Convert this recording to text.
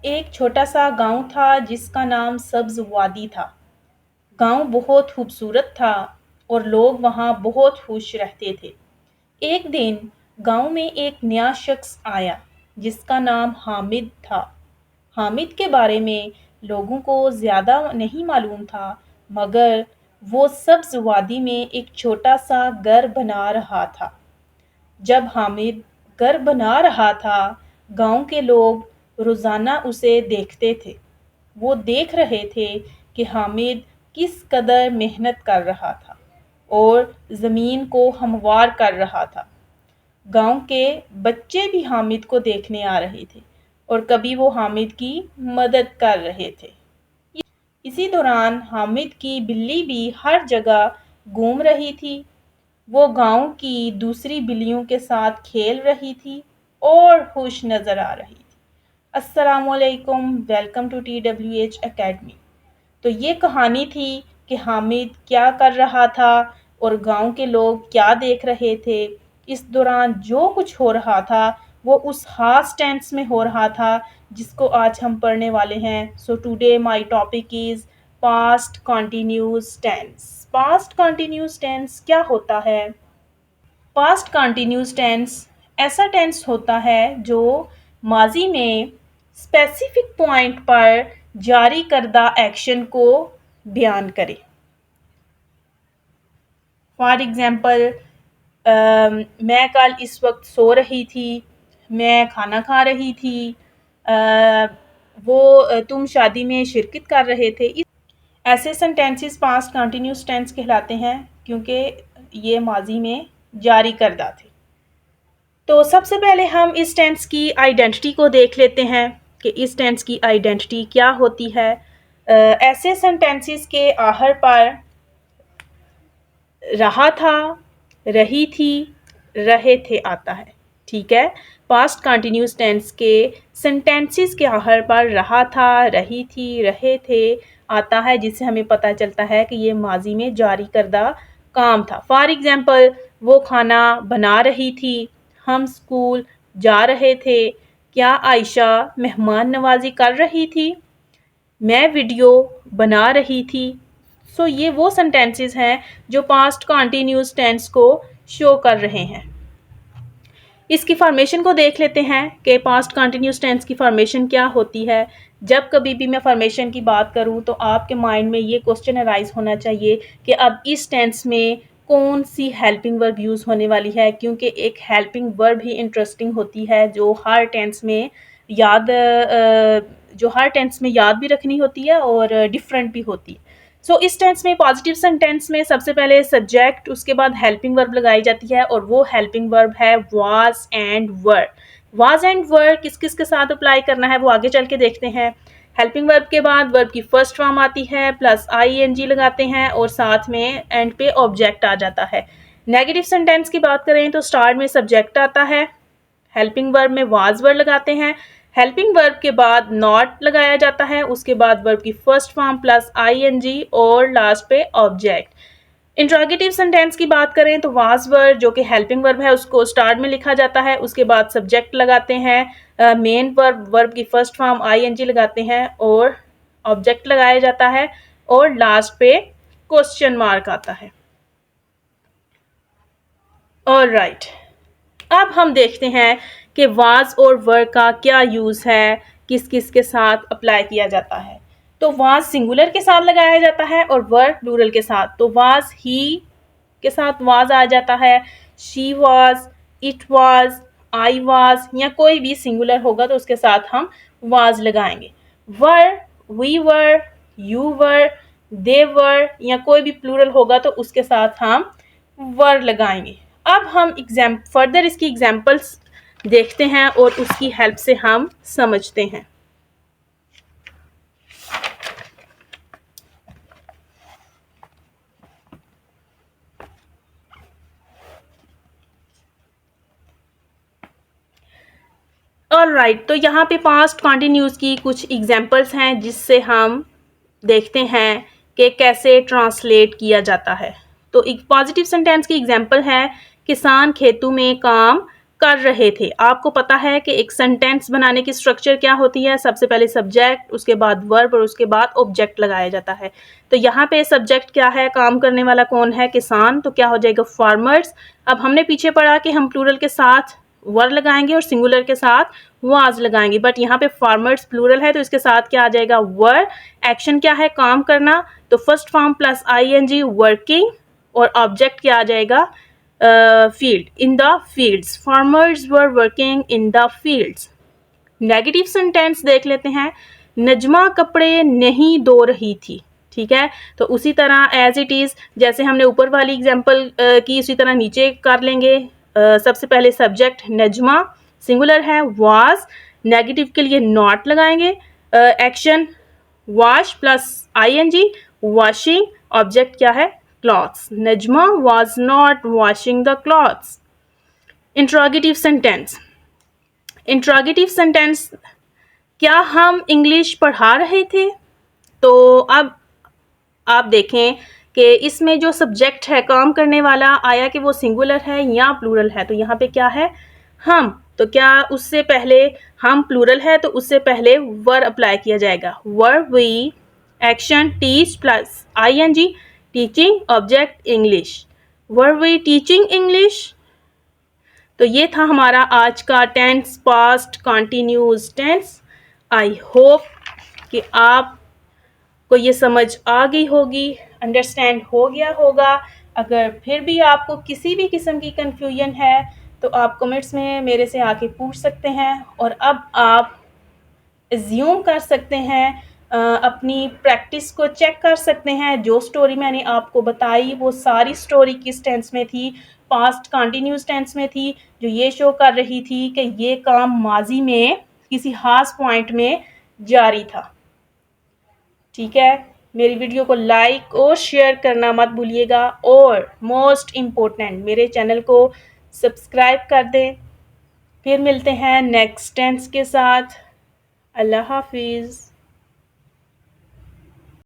एक छोटा सा गांव था जिसका नाम सब्ज वादी था। गांव बहुत खूबसूरत था और लोग वहां बहुत खुश रहते थे। एक दिन गांव में एक नया शख्स आया जिसका नाम हामिद था। हामिद के बारे में लोगों को ज़्यादा नहीं मालूम था, मगर वो सब्ज वादी में एक छोटा सा घर बना रहा था। जब हामिद घर बना रहा था, गांव के लोग रोज़ाना उसे देखते थे। वो देख रहे थे कि हामिद किस कदर मेहनत कर रहा था और ज़मीन को हमवार कर रहा था। गांव के बच्चे भी हामिद को देखने आ रहे थे और कभी वो हामिद की मदद कर रहे थे। इसी दौरान हामिद की बिल्ली भी हर जगह घूम रही थी। वो गांव की दूसरी बिल्लियों के साथ खेल रही थी और खुश नज़र आ रही थी। अस्सलामुअलैकुम, वेलकम टू TWH एकेडमी। तो ये कहानी थी कि हामिद क्या कर रहा था और गांव के लोग क्या देख रहे थे। इस दौरान जो कुछ हो रहा था वो उस खास टेंस में हो रहा था जिसको आज हम पढ़ने वाले हैं। So today my topic is past continuous tense. Past continuous tense क्या होता है? पास्ट कंटिन्यूअस टेंस ऐसा टेंस होता है जो माजी में स्पेसिफिक पॉइंट पर जारी करदा एक्शन को बयान करे। फॉर एग्ज़ाम्पल, मैं कल इस वक्त सो रही थी, मैं खाना खा रही थी, तुम शादी में शिरकत कर रहे थे। ऐसे सेंटेंसेस पास्ट कंटिन्यूअस टेंस कहलाते हैं क्योंकि ये माजी में जारी करदा थे। तो सबसे पहले हम इस टेंस की आइडेंटिटी को देख लेते हैं कि इस टेंस की आइडेंटिटी क्या होती है। ऐसे सेंटेंसेस के आखिर पर रहा था, रही थी, रहे थे आता है। ठीक है, पास्ट कंटिन्यूअस टेंस के सेंटेंसेस के आखिर पर रहा था, रही थी, रहे थे आता है, जिससे हमें पता चलता है कि ये माजी में जारी करदा काम था। फॉर एग्ज़ाम्पल, वो खाना बना रही थी, हम स्कूल जा रहे थे, क्या आयशा मेहमान नवाजी कर रही थी, मैं वीडियो बना रही थी। सो ये वो सेंटेंसेस हैं जो पास्ट कंटिन्यूअस टेंस को शो कर रहे हैं। इसकी फॉर्मेशन को देख लेते हैं कि पास्ट कंटिन्यूअस टेंस की फॉर्मेशन क्या होती है। जब कभी भी मैं फॉर्मेशन की बात करूं तो आपके माइंड में ये क्वेश्चन अराइज होना चाहिए कि अब इस टेंस में कौन सी हेल्पिंग वर्ब यूज़ होने वाली है, क्योंकि एक हेल्पिंग वर्ब ही इंटरेस्टिंग होती है जो हर टेंस में याद भी रखनी होती है और डिफरेंट भी होती है। सो इस टेंस में, पॉजिटिव सेंटेंस में, सबसे पहले सब्जेक्ट, उसके बाद हेल्पिंग वर्ब लगाई जाती है और वो हेल्पिंग वर्ब है was and were. Was and were किस किस के साथ अप्लाई करना है वो आगे चल के देखते हैं। हेल्पिंग वर्ब के बाद वर्ब की फर्स्ट फॉर्म आती है, प्लस ING लगाते हैं और साथ में एंड पे ऑब्जेक्ट आ जाता है। नेगेटिव सेंटेंस की बात करें तो स्टार्ट में सब्जेक्ट आता है, हेल्पिंग वर्ब में वाज वर्ब लगाते हैं, हेल्पिंग वर्ब के बाद नॉट लगाया जाता है, उसके बाद वर्ब की फर्स्ट फॉर्म प्लस ING और लास्ट पे ऑब्जेक्ट। इंट्रोगेटिव सेंटेंस की बात करें तो वाज वर्ब जो कि हेल्पिंग वर्ब है उसको स्टार्ट में लिखा जाता है, उसके बाद सब्जेक्ट लगाते हैं, मेन वर्ब की फर्स्ट फॉर्म ING लगाते हैं और ऑब्जेक्ट लगाया जाता है और लास्ट पे क्वेश्चन मार्क आता है। ऑलराइट, अब हम देखते हैं कि वाज और वर का क्या यूज़ है, किस किस के साथ अप्लाई किया जाता है। तो वाज सिंगुलर के साथ लगाया जाता है और वर प्लूरल के साथ। तो वाज ही के साथ वाज आ जाता है, she was, it was, I was, या कोई भी सिंगुलर होगा तो उसके साथ हम वाज लगाएंगे। वर, वी वर, यू वर, दे वर, या कोई भी प्लूरल होगा तो उसके साथ हम वर लगाएंगे। अब हम फर्दर इसकी एग्जाम्पल्स देखते हैं और उसकी हेल्प से हम समझते हैं। ऑलराइट, तो यहाँ पे पास्ट कंटिन्यूस की कुछ एग्जाम्पल्स हैं जिससे हम देखते हैं कि कैसे ट्रांसलेट किया जाता है। तो एक पॉजिटिव सेंटेंस की एग्जाम्पल है, किसान खेतों में काम कर रहे थे। आपको पता है कि एक सेंटेंस बनाने की स्ट्रक्चर क्या होती है, सबसे पहले सब्जेक्ट, उसके बाद वर्ब और उसके बाद ऑब्जेक्ट लगाया जाता है। तो यहाँ पे सब्जेक्ट क्या है, काम करने वाला कौन है, किसान, तो क्या हो जाएगा फार्मर्स। अब हमने पीछे पढ़ा कि हम प्लूरल के साथ वर लगाएंगे और सिंगुलर के साथ वाज लगाएंगे, बट यहाँ पे फार्मर्स प्लूरल है तो इसके साथ क्या आ जाएगा, वर। एक्शन क्या है, काम करना, तो first form plus ING working, और ऑब्जेक्ट क्या आ जाएगा, field, in the fields, farmers were working in the fields। Negative sentence देख लेते हैं, नजमा कपड़े नहीं धो रही थी, ठीक है। तो उसी तरह एज इट इज, जैसे हमने ऊपर वाली एग्जांपल की, उसी तरह नीचे कर लेंगे। सबसे पहले सब्जेक्ट नजमा, सिंगुलर है वाज, नेगेटिव के लिए नॉट लगाएंगे, action wash plus ING washing, object क्या है, clothes. Najma was not washing the clothes। Interrogative sentence, interrogative sentence, क्या हम इंग्लिश पढ़ा रहे थे। तो अब आप देखें कि इसमें जो सब्जेक्ट है काम करने वाला, आया कि वो सिंगुलर है या प्लूरल है। तो यहाँ पे क्या है, हम, तो क्या उससे पहले, हम प्लूरल है तो उससे पहले वर अप्लाई किया जाएगा, were we, action teach plus ING, teaching, object English, were we teaching English. तो ये था हमारा आज का tense past continuous tense. I hope कि आपको ये समझ आ गई होगी, अंडरस्टैंड हो गया होगा। अगर फिर भी आपको किसी भी किस्म की कन्फ्यूजन है तो आप कमेंट्स में मेरे से आके पूछ सकते हैं, और अब आप एज्यूम कर सकते हैं, अपनी प्रैक्टिस को चेक कर सकते हैं। जो स्टोरी मैंने आपको बताई वो सारी स्टोरी किस टेंस में थी, पास्ट कंटिन्यूस टेंस में थी, जो ये शो कर रही थी कि ये काम माजी में किसी खास पॉइंट में जारी था, ठीक है। मेरी वीडियो को लाइक और शेयर करना मत भूलिएगा, और मोस्ट इम्पोर्टेंट मेरे चैनल को सब्सक्राइब कर दें। फिर मिलते हैं नेक्स्ट टेंस के साथ। अल्लाह हाफिज़।